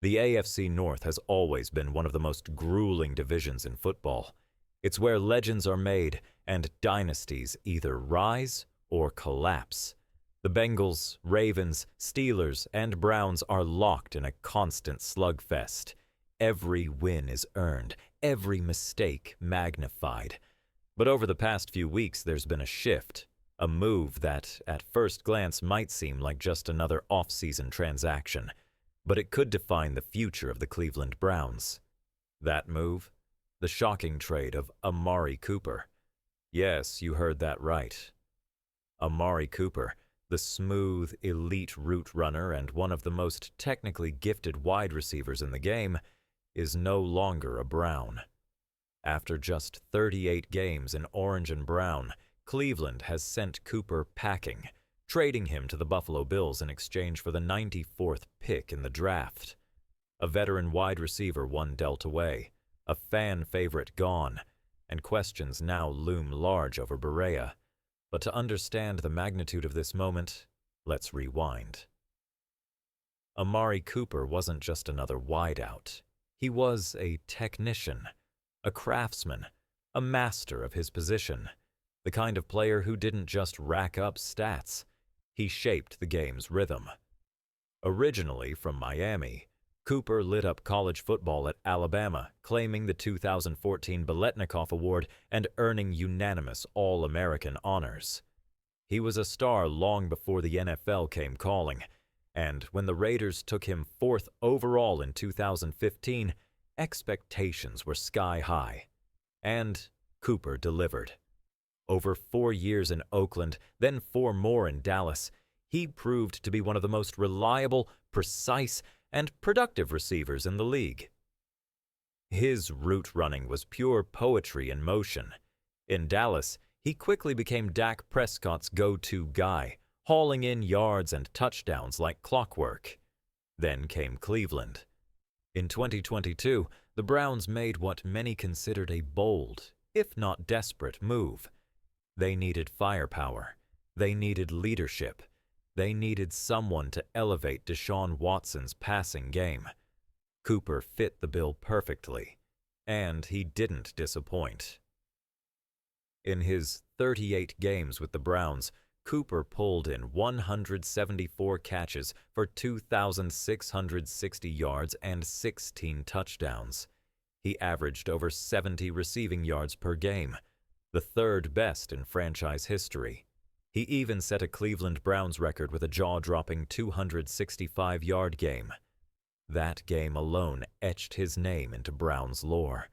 The AFC North has always been one of the most grueling divisions in football. It's where legends are made and dynasties either rise or collapse. The Bengals, Ravens, Steelers, and Browns are locked in a constant slugfest. Every win is earned, every mistake magnified. But over the past few weeks, there's been a shift, a move that, at first glance, might seem like just another off-season transaction. But it could define the future of the Cleveland Browns. That move? The shocking trade of Amari Cooper. Yes, you heard that right. Amari Cooper, the smooth, elite route runner and one of the most technically gifted wide receivers in the game, is no longer a Brown. After just 38 games in orange and brown, Cleveland has sent Cooper packing, trading him to the Buffalo Bills in exchange for the 94th pick in the draft. A veteran wide receiver one dealt away, a fan favorite gone, and questions now loom large over Berea. But to understand the magnitude of this moment, let's rewind. Amari Cooper wasn't just another wideout. He was a technician, a craftsman, a master of his position, the kind of player who didn't just rack up stats. He shaped the game's rhythm. Originally from Miami, Cooper lit up college football at Alabama, claiming the 2014 Biletnikoff Award and earning unanimous All-American honors. He was a star long before the NFL came calling, and when the Raiders took him 4th overall in 2015, expectations were sky high. And Cooper delivered. Over 4 years in Oakland, then 4 more in Dallas, he proved to be one of the most reliable, precise, and productive receivers in the league. His route running was pure poetry in motion. In Dallas, he quickly became Dak Prescott's go-to guy, hauling in yards and touchdowns like clockwork. Then came Cleveland. In 2022, the Browns made what many considered a bold, if not desperate, move. They needed firepower. They needed leadership. They needed someone to elevate Deshaun Watson's passing game. Cooper fit the bill perfectly, and he didn't disappoint. In his 38 games with the Browns, Cooper pulled in 174 catches for 2,660 yards and 16 touchdowns. He averaged over 70 receiving yards per game, the 3rd best in franchise history. He even set a Cleveland Browns record with a jaw-dropping 265-yard game. That game alone etched his name into Browns lore.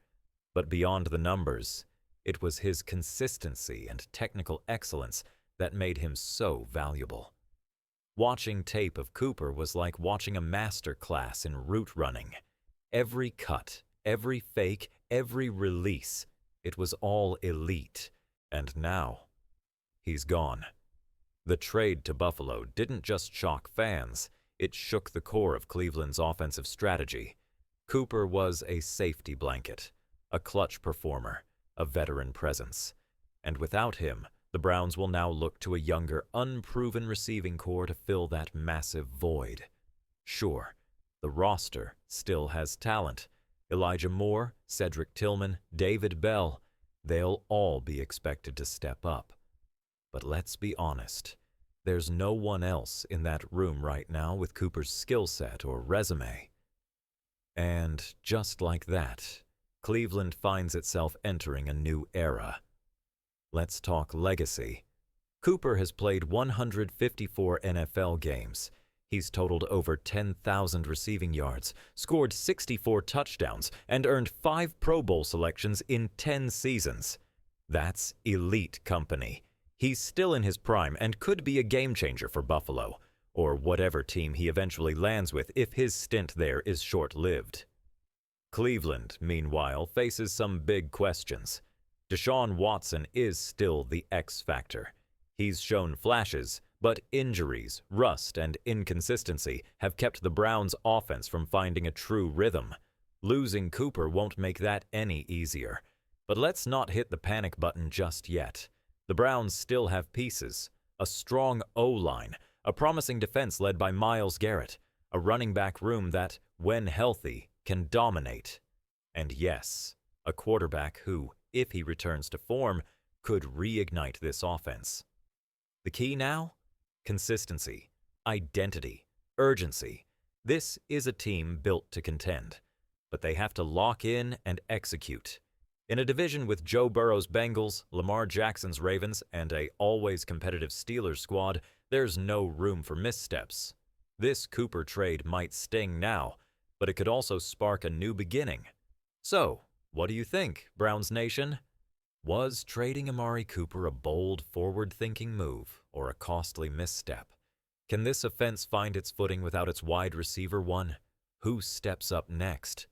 But beyond the numbers, it was his consistency and technical excellence that made him so valuable. Watching tape of Cooper was like watching a master class in route running. Every cut, every fake, every release, it was all elite. And now, he's gone. The trade to Buffalo didn't just shock fans, it shook the core of Cleveland's offensive strategy. Cooper was a safety blanket, a clutch performer, a veteran presence. And without him, the Browns will now look to a younger, unproven receiving core to fill that massive void. Sure, the roster still has talent. Elijah Moore, Cedric Tillman, David Bell, they'll all be expected to step up. But let's be honest, there's no one else in that room right now with Cooper's skill set or resume. And just like that, Cleveland finds itself entering a new era. Let's talk legacy. Cooper has played 154 NFL games. He's totaled over 10,000 receiving yards, scored 64 touchdowns, and earned 5 Pro Bowl selections in 10 seasons. That's elite company. He's still in his prime and could be a game-changer for Buffalo, or whatever team he eventually lands with if his stint there is short-lived. Cleveland, meanwhile, faces some big questions. Deshaun Watson is still the X factor. He's shown flashes, but injuries, rust, and inconsistency have kept the Browns' offense from finding a true rhythm. Losing Cooper won't make that any easier. But let's not hit the panic button just yet. The Browns still have pieces, a strong O-line, a promising defense led by Myles Garrett, a running back room that, when healthy, can dominate. And yes, a quarterback who, if he returns to form, could reignite this offense. The key now? Consistency, identity, urgency. This is a team built to contend, but they have to lock in and execute. In a division with Joe Burrow's Bengals, Lamar Jackson's Ravens, and a always competitive Steelers squad, there's no room for missteps. This Cooper trade might sting now, but it could also spark a new beginning. So, what do you think, Browns Nation? Was trading Amari Cooper a bold, forward-thinking move or a costly misstep? Can this offense find its footing without its wide receiver one? Who steps up next?